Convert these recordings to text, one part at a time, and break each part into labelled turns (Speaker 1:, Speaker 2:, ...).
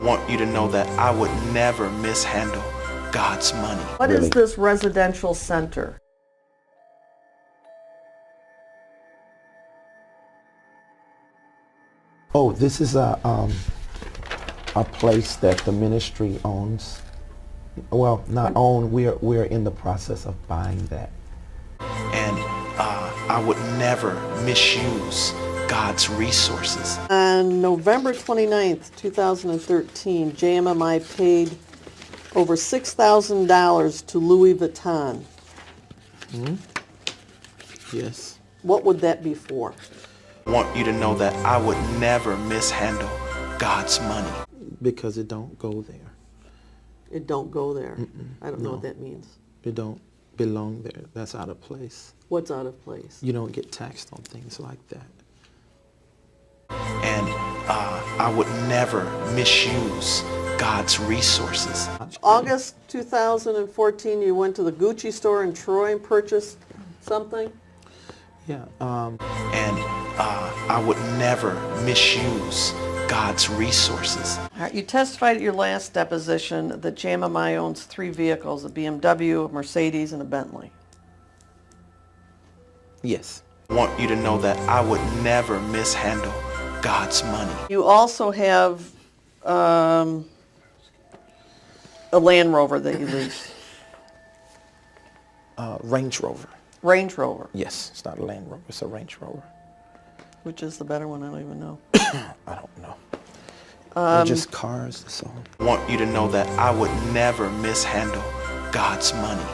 Speaker 1: want you to know that I would never mishandle God's money.
Speaker 2: What is this residential center?
Speaker 3: Oh, this is a place that the ministry owns. Well, not own. We're in the process of buying that.
Speaker 1: And I would never misuse God's resources.
Speaker 2: On November 29th, 2013, JMMI paid over $6,000 to Louis Vuitton.
Speaker 3: Yes.
Speaker 2: What would that be for?
Speaker 1: Want you to know that I would never mishandle God's money.
Speaker 3: Because it don't go there.
Speaker 2: It don't go there. I don't know what that means.
Speaker 3: It don't belong there. That's out of place.
Speaker 2: What's out of place?
Speaker 3: You don't get taxed on things like that.
Speaker 1: And I would never misuse God's resources.
Speaker 2: August 2014, you went to the Gucci store in Troy and purchased something?
Speaker 3: Yeah.
Speaker 1: And I would never misuse God's resources.
Speaker 2: All right, you testified at your last deposition that JMMI owns 3 vehicles, a BMW, a Mercedes, and a Bentley.
Speaker 3: Yes.
Speaker 1: Want you to know that I would never mishandle God's money.
Speaker 2: You also have a Land Rover that you lease.
Speaker 3: Range Rover.
Speaker 2: Range Rover.
Speaker 3: Yes, it's not a Land Rover. It's a Range Rover.
Speaker 2: Which is the better one? I don't even know.
Speaker 3: I don't know. They're just cars, that's all.
Speaker 1: Want you to know that I would never mishandle God's money.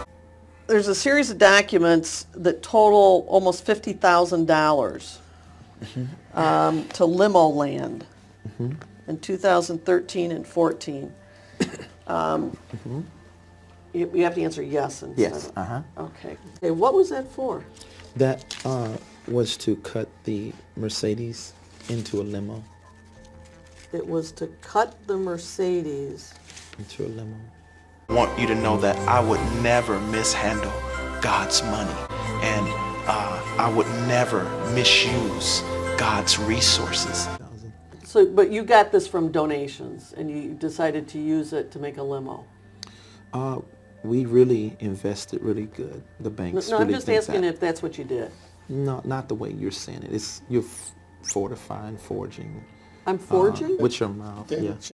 Speaker 2: There's a series of documents that total almost $50,000 to limo land in 2013 and 14. You have to answer yes instead
Speaker 3: Yes.
Speaker 2: of- Okay. Okay. What was that for?
Speaker 3: That was to cut the Mercedes into a limo.
Speaker 2: It was to cut the Mercedes.
Speaker 3: Into a limo.
Speaker 1: Want you to know that I would never mishandle God's money. And I would never misuse God's resources.
Speaker 2: So, but you got this from donations, and you decided to use it to make a limo.
Speaker 3: We really invested really good. The banks
Speaker 2: No,
Speaker 3: really
Speaker 2: I'm just
Speaker 3: think
Speaker 2: asking
Speaker 3: that.
Speaker 2: if that's what you did.
Speaker 3: No, not the way you're saying it. It's you're fortifying, forging.
Speaker 2: I'm forging?
Speaker 3: With your mouth, yeah.